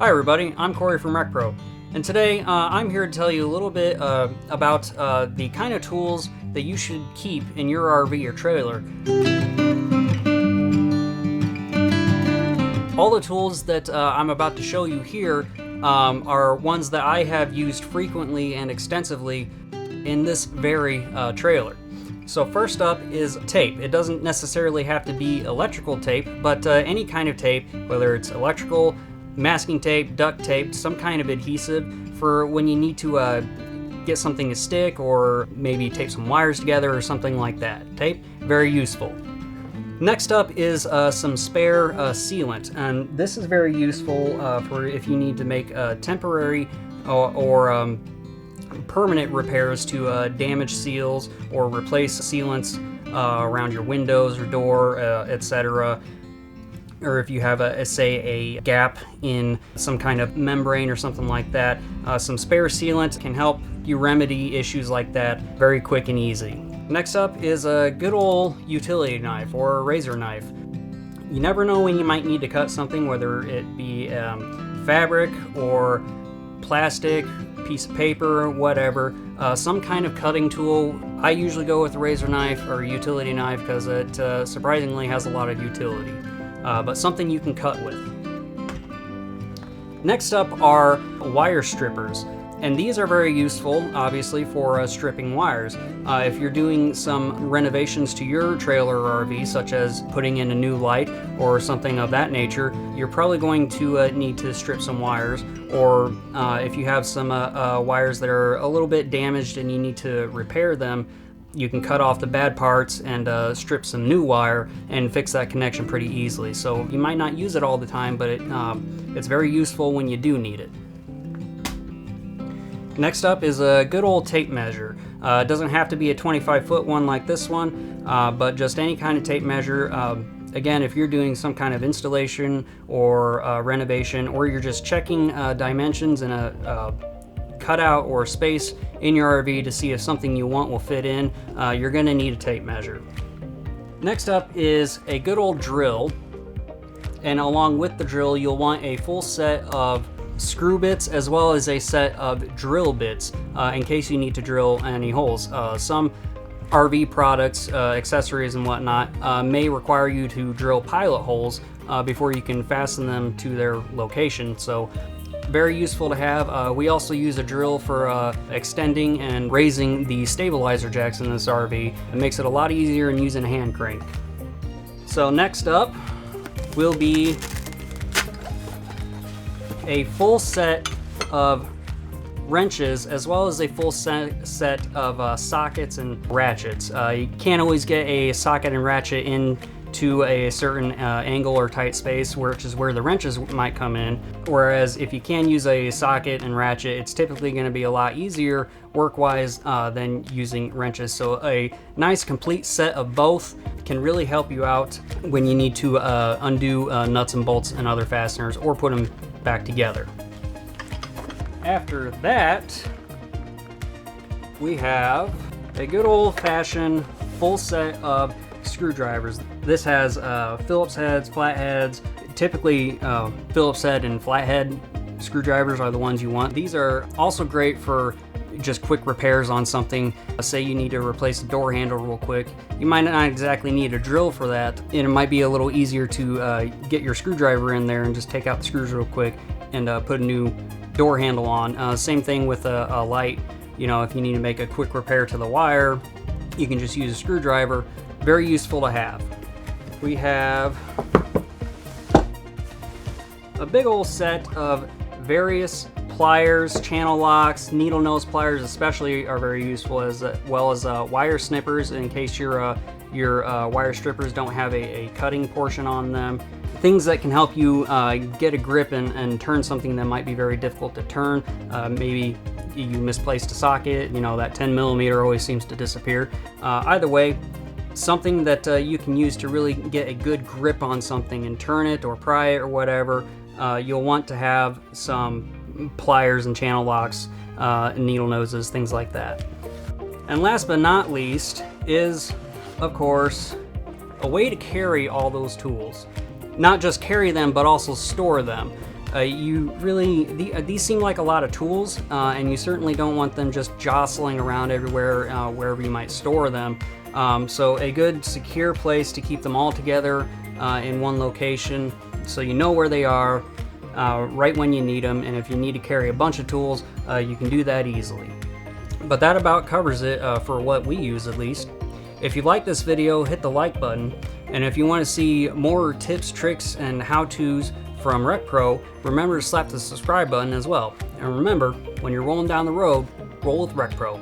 Hi everybody, I'm Corey from RecPro, and today I'm here to tell you a little bit about the kind of tools that you should keep in your RV or trailer. All the tools that I'm about to show you here are ones that I have used frequently and extensively in this very trailer. So first up is tape. It doesn't necessarily have to be electrical tape, but any kind of tape, whether it's electrical, masking tape, duct tape, some kind of adhesive for when you need to get something to stick or maybe tape some wires together or something like that. Tape, very useful. Next up is some spare sealant, and this is very useful for if you need to make temporary or permanent repairs to damaged seals or replace sealants around your windows or door, etc. Or if you have a gap in some kind of membrane or something like that, some spare sealant can help you remedy issues like that very quick and easy. Next up is a good old utility knife or a razor knife. You never know when you might need to cut something, whether it be fabric or plastic, piece of paper, whatever. Some kind of cutting tool. I usually go with a razor knife or a utility knife because it surprisingly has a lot of utility. But something you can cut with. Next up are wire strippers, and these are very useful, obviously, for stripping wires. If you're doing some renovations to your trailer or RV, such as putting in a new light or something of that nature, you're probably going to need to strip some wires, or if you have some wires that are a little bit damaged and you need to repair them, you can cut off the bad parts and strip some new wire and fix that connection pretty easily. So you might not use it all the time, but it's very useful when you do need it. Next up is a good old tape measure. It doesn't have to be a 25-foot one like this one, but just any kind of tape measure. Again, if you're doing some kind of installation or renovation, or you're just checking dimensions in a cutout or space in your RV to see if something you want will fit in, you're going to need a tape measure. Next up is a good old drill, and along with the drill you'll want a full set of screw bits as well as a set of drill bits in case you need to drill any holes. Some RV products, accessories and whatnot may require you to drill pilot holes before you can fasten them to their location, so very useful to have. We also use a drill for extending and raising the stabilizer jacks in this RV. It makes it a lot easier than using a hand crank. So next up will be a full set of wrenches as well as a full set of sockets and ratchets. You can't always get a socket and ratchet into a certain angle or tight space, which is where the wrenches might come in. Whereas if you can use a socket and ratchet, it's typically going to be a lot easier work-wise than using wrenches. So a nice complete set of both can really help you out when you need to undo nuts and bolts and other fasteners or put them back together. After that, we have a good old-fashioned full set of screwdrivers. This has Phillips heads, flatheads. Typically Phillips head and flathead screwdrivers are the ones you want. These are also great for just quick repairs on something. Say you need to replace a door handle real quick. You might not exactly need a drill for that, and it might be a little easier to get your screwdriver in there and just take out the screws real quick and put a new door handle on. Same thing with a light. You know, if you need to make a quick repair to the wire, you can just use a screwdriver. Very useful to have. We have a big old set of various pliers, channel locks, needle nose pliers especially are very useful, as well as wire snippers in case your wire strippers don't have a cutting portion on them. Things that can help you get a grip and turn something that might be very difficult to turn. Maybe you misplaced a socket, you know, that 10mm always seems to disappear. Either way, something that you can use to really get a good grip on something and turn it or pry it or whatever. You'll want to have some pliers and channel locks, needle noses, things like that. And last but not least is, of course, a way to carry all those tools. Not just carry them, but also store them. These seem like a lot of tools, and you certainly don't want them just jostling around everywhere, wherever you might store them. So a good secure place to keep them all together in one location, so you know where they are right when you need them, and if you need to carry a bunch of tools, you can do that easily. But that about covers it for what we use, at least. If you like this video, hit the like button, and if you want to see more tips, tricks, and how-tos from RecPro, remember to slap the subscribe button as well. And remember, when you're rolling down the road, roll with RecPro.